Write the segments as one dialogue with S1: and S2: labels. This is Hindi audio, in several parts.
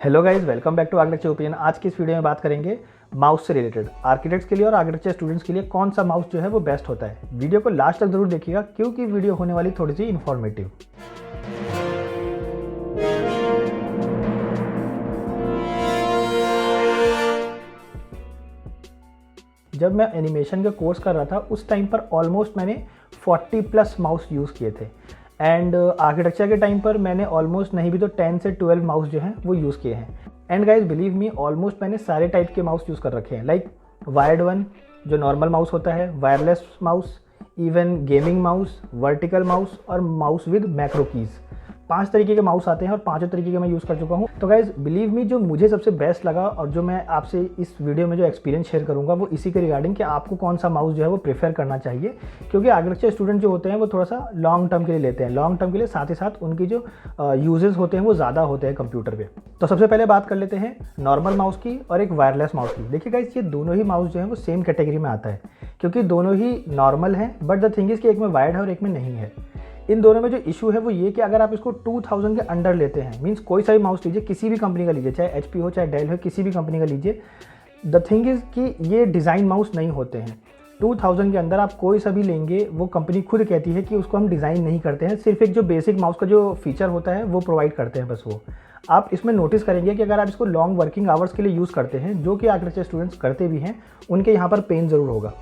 S1: Hello guys, welcome back to architecture opinion. आज की इस वीडियो में बात करेंगे माउस से रिलेटेड। आर्किटेक्ट्स के लिए और आर्किटेक्चर स्टूडेंट्स के लिए कौन सा माउस जो है वो बेस्ट होता है। वीडियो को लास्ट तक जरूर देखिएगा क्योंकि वीडियो होने वाली थोड़ी सी इन्फॉर्मेटिव। जब मैं एनिमेशन का कोर्स कर रहा था उस टाइम पर ऑलमोस्ट मैंने 40 प्लस माउस यूज़ किए थे एंड आर्किटेक्चर के टाइम पर मैंने ऑलमोस्ट नहीं भी तो 10 से 12 माउस जो हैं वो यूज़ किए हैं। And guys believe me, almost मैंने सारे टाइप के माउस यूज़ कर रखे हैं, लाइक वायर्ड वन जो नॉर्मल माउस होता है, wireless mouse, even gaming mouse, vertical mouse और माउस विद मैक्रो कीज़। 5 तरीके के माउस आते हैं और 5 तरीके के मैं यूज़ कर चुका हूँ। तो गाइज बिलीव मी, जो मुझे सबसे बेस्ट लगा और जो मैं आपसे इस वीडियो में जो एक्सपीरियंस शेयर करूँगा वो इसी के रिगार्डिंग कि आपको कौन सा माउस जो है वो प्रेफर करना चाहिए, क्योंकि आर्किटेक्चर स्टूडेंट जो होते हैं वो थोड़ा सा लॉन्ग टर्म के लिए लेते हैं। लॉन्ग टर्म के लिए साथ ही साथ उनकी जो यूजेस होते हैं वो ज़्यादा होते हैं कंप्यूटर पे। तो सबसे पहले बात कर लेते हैं नॉर्मल माउस की और एक वायरलेस माउस की। देखिए गाइज, ये दोनों ही माउस जो है वो सेम कैटेगरी में आता है क्योंकि दोनों ही नॉर्मल हैं, बट द थिंग इज़ कि एक में वायर्ड है और एक में नहीं है। इन दोनों में जो इशू है वो ये कि अगर आप इसको 2000 के अंडर लेते हैं, मींस कोई सा भी माउस लीजिए, किसी भी कंपनी का लीजिए, चाहे HP हो चाहे डेल हो, किसी भी कंपनी का लीजिए, द थिंग इज़ कि ये डिज़ाइन माउस नहीं होते हैं। 2000 के अंदर आप कोई सा भी लेंगे, वो कंपनी खुद कहती है कि उसको हम डिज़ाइन नहीं करते हैं, सिर्फ एक जो बेसिक माउस का जो फीचर होता है वो प्रोवाइड करते हैं, बस वो। आप इसमें नोटिस करेंगे कि अगर आप इसको लॉन्ग वर्किंग आवर्स के लिए यूज़ करते हैं, जो कि आर्किटेक्चर स्टूडेंट्स करते भी हैं, उनके यहाँ पर पेन ज़रूर होगा,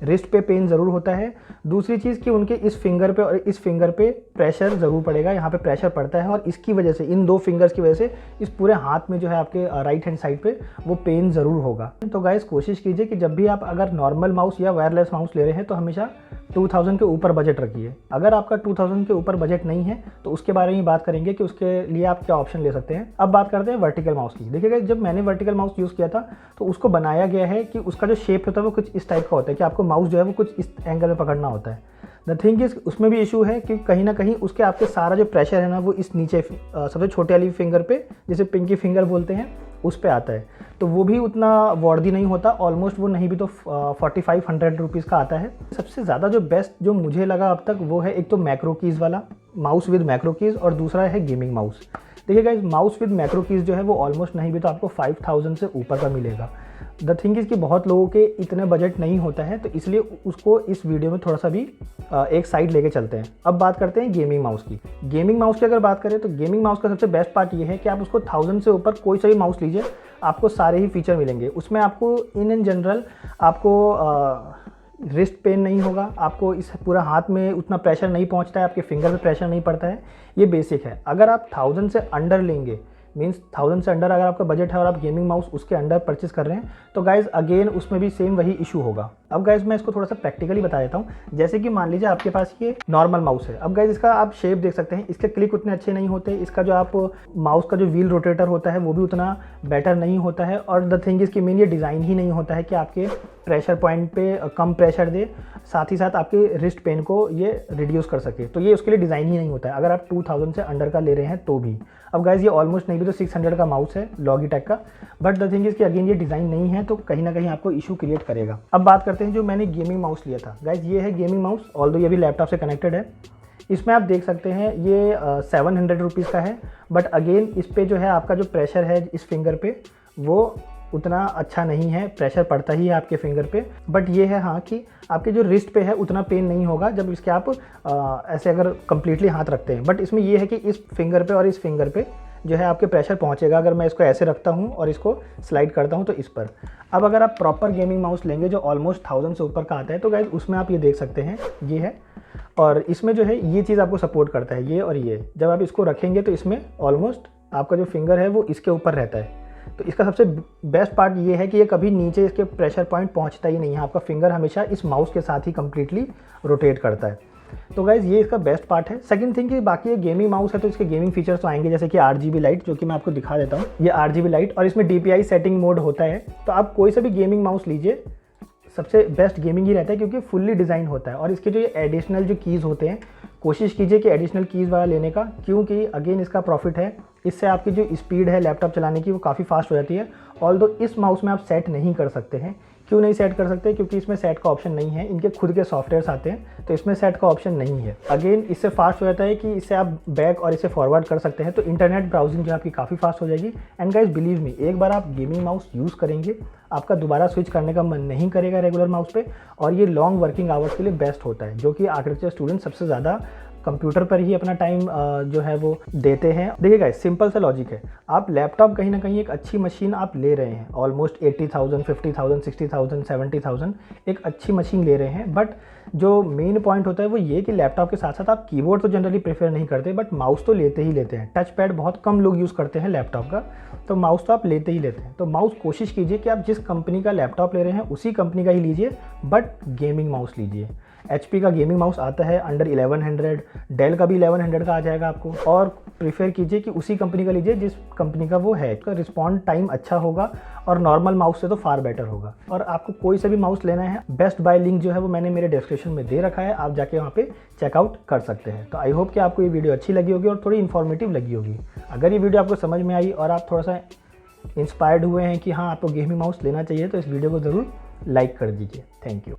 S1: रिस्ट पे पेन ज़रूर होता है। दूसरी चीज़ कि उनके इस फिंगर पे और इस फिंगर पे प्रेशर ज़रूर पड़ेगा, यहाँ पे प्रेशर पड़ता है और इसकी वजह से, इन दो फिंगर्स की वजह से इस पूरे हाथ में जो है आपके राइट हैंड साइड पे वो पेन ज़रूर होगा। तो गाइस कोशिश कीजिए कि जब भी आप अगर नॉर्मल माउस या वायरलेस माउस ले रहे हैं तो हमेशा 2000 के ऊपर बजट रखिए। अगर आपका 2000 के ऊपर बजट नहीं है तो उसके बारे में बात करेंगे कि उसके लिए आप क्या ऑप्शन ले सकते हैं। अब बात करते हैं वर्टिकल माउस की। देखिएगा, जब मैंने वर्टिकल माउस यूज़ किया था तो उसको बनाया गया है कि उसका जो शेप होता है वो कुछ इस टाइप का होता है कि आपको माउस जो है वो कुछ इस एंगल में पकड़ना होता है। द थिंग इज, उसमें भी इशू है कि कहीं ना कहीं उसके आपके सारा जो प्रेशर है ना वो इस नीचे सबसे छोटे वाली फिंगर पे, जिसे पिंकी फिंगर बोलते हैं, उस पे आता है। तो वो भी उतना वर्दी नहीं होता, ऑलमोस्ट वो नहीं भी तो 4500 रुपीज़ का आता है। सबसे ज़्यादा जो बेस्ट जो मुझे लगा अब तक वो है एक तो मैक्रो कीज़ वाला माउस विद मैक्रो कीज़ और दूसरा है गेमिंग माउस। देखिए guys, mouse with macro keys जो है वो ऑलमोस्ट नहीं भी तो आपको 5000 से ऊपर का मिलेगा। द थिंग इज़ कि बहुत लोगों के इतने बजट नहीं होता है, तो इसलिए उसको इस वीडियो में थोड़ा सा भी एक साइड लेके चलते हैं। अब बात करते हैं गेमिंग माउस की। गेमिंग माउस की अगर बात करें तो गेमिंग माउस का सबसे बेस्ट पार्ट ये है कि आप उसको 1000 से ऊपर कोई सा भी माउस लीजिए, आपको सारे ही फीचर मिलेंगे। उसमें आपको इन जनरल आपको रिस्ट पेन नहीं होगा, आपको इस पूरा हाथ में उतना प्रेशर नहीं पहुंचता है, आपके फिंगर पे प्रेशर नहीं पड़ता है, ये बेसिक है। अगर आप 1000 से अंडर लेंगे, मीन्स 1000 से अंडर अगर आपका बजट है और आप गेमिंग माउस उसके अंडर परचेस कर रहे हैं, तो गाइज अगेन उसमें भी सेम वही इशू होगा। अब गाइज मैं इसको थोड़ा सा प्रैक्टिकली बता देता हूँ। जैसे कि मान लीजिए आपके पास ये नॉर्मल माउस है। अब गाइज इसका आप शेप देख सकते हैं, इसके क्लिक उतने अच्छे नहीं होते, इसका जो आप माउस का जो व्हील रोटेटर होता है वो भी उतना बेटर नहीं होता है, और द थिंग इसकी मेन ये डिज़ाइन ही नहीं होता है कि आपके प्रेशर पॉइंट पे कम प्रेशर दे, साथ ही साथ आपके रिस्ट पेन को ये रिड्यूस कर सके। तो ये उसके लिए डिज़ाइन ही नहीं होता है अगर आप 2000 से अंडर का ले रहे हैं तो भी। अब गाइज ये ऑलमोस्ट नहीं भी तो 600 का माउस है लॉगिटेक का, बट द थिंग इज कि अगेन ये डिज़ाइन नहीं है तो कहीं ना कहीं आपको इशू क्रिएट करेगा। अब बात करते हैं जो मैंने गेमिंग माउस लिया था। गाइज ये है गेमिंग माउस, ऑल्दो ये भी लैपटॉप से कनेक्टेड है। इसमें आप देख सकते हैं ये 700 रुपीज़ का है, बट अगेन इस पर जो है आपका जो प्रेशर है इस फिंगर पे वो उतना अच्छा नहीं है, प्रेशर पड़ता ही है आपके फिंगर पे। बट ये है हाँ कि आपके जो रिस्ट पे है उतना पेन नहीं होगा जब इसके आप ऐसे अगर कंप्लीटली हाथ रखते हैं। बट इसमें ये है कि इस फिंगर पे और इस फिंगर पे जो है आपके प्रेशर पहुंचेगा अगर मैं इसको ऐसे रखता हूं और इसको स्लाइड करता हूं तो इस पर। अब अगर आप प्रॉपर गेमिंग माउस लेंगे जो ऑलमोस्ट 1000 से ऊपर का आता है, तो गाइज उसमें आप ये देख सकते हैं ये है, और इसमें जो है ये चीज़ आपको सपोर्ट करता है, ये और ये। जब आप इसको रखेंगे तो इसमें ऑलमोस्ट आपका जो फिंगर है वो इसके ऊपर रहता है। तो इसका सबसे बेस्ट पार्ट ये है कि ये कभी नीचे इसके प्रेशर पॉइंट पहुंचता ही नहीं है, आपका फिंगर हमेशा इस माउस के साथ ही कंप्लीटली रोटेट करता है। तो गाइज ये इसका बेस्ट पार्ट है। सेकंड थिंग कि बाकी ये गेमिंग माउस है तो इसके गेमिंग फीचर्स तो आएंगे, जैसे कि RGB लाइट, जो कि मैं आपको दिखा देता हूँ। ये RGB लाइट और इसमें DPI सेटिंग मोड होता है। तो आप कोई सा भी गेमिंग माउस लीजिए, सबसे बेस्ट गेमिंग ही रहता है क्योंकि फुल्ली डिज़ाइन होता है। और इसके जो ये एडिशनल जो कीज़ होते हैं, कोशिश कीजिए कि एडिशनल कीज़ वाला लेने का, क्योंकि अगेन इसका प्रॉफिट है। इससे आपकी जो स्पीड है लैपटॉप चलाने की वो काफ़ी फास्ट हो जाती है। ऑल्दो इस माउस में आप सेट नहीं कर सकते हैं क्यों नहीं सेट कर सकते? क्योंकि इसमें सेट का ऑप्शन नहीं है, इनके खुद के सॉफ्टवेयर्स आते हैं, तो इसमें सेट का ऑप्शन नहीं है। अगेन इससे फास्ट हो जाता है कि इससे आप बैक और इसे फॉरवर्ड कर सकते हैं, तो इंटरनेट ब्राउजिंग जो आपकी काफ़ी फास्ट हो जाएगी। एंड गाइस बिलीव मी, एक बार आप गेमिंग माउस यूज़ करेंगे, आपका दोबारा स्विच करने का मन नहीं करेगा रेगुलर माउस पे। और ये लॉन्ग वर्किंग आवर्स के लिए बेस्ट होता है, जो कि आर्किटेक्चर स्टूडेंट सबसे ज़्यादा कंप्यूटर पर ही अपना टाइम जो है वो देते हैं। देखिए गाइस, सिंपल सा लॉजिक है, आप लैपटॉप कहीं ना कहीं एक अच्छी मशीन आप ले रहे हैं, ऑलमोस्ट 80,000, 50,000, 60,000, 70,000 एक अच्छी मशीन ले रहे हैं। बट जो मेन पॉइंट होता है वो ये कि लैपटॉप के साथ साथ आप कीबोर्ड तो जनरली प्रेफर नहीं करते, बट माउस तो लेते ही लेते हैं। टच पैड बहुत कम लोग यूज़ करते हैं लैपटॉप का, तो माउस तो आप लेते ही लेते हैं। तो माउस कोशिश कीजिए कि आप जिस कंपनी का लैपटॉप ले रहे हैं उसी कंपनी का ही लीजिए, बट गेमिंग माउस लीजिए। HP का गेमिंग माउस आता है अंडर 1100, डेल का भी 1100 का आ जाएगा आपको, और प्रीफर कीजिए कि उसी कंपनी का लीजिए जिस कंपनी का वो है। उसका रिस्पॉन्ड टाइम अच्छा होगा और नॉर्मल माउस से तो फार बेटर होगा। और आपको कोई सा भी माउस लेना है, बेस्ट बाय लिंक जो है वो मैंने मेरे डिस्क्रिप्शन में दे रखा है, आप जाके वहाँ पे चेकआउट कर सकते हैं। तो आई होप कि आपको ये वीडियो अच्छी लगी होगी और थोड़ी इन्फॉर्मेटिव लगी होगी। अगर ये वीडियो आपको समझ में आई और आप थोड़ा सा इंस्पायर्ड हुए हैं कि हाँ आपको गेमिंग माउस लेना चाहिए, तो इस वीडियो को ज़रूर लाइक कर दीजिए। Thank you.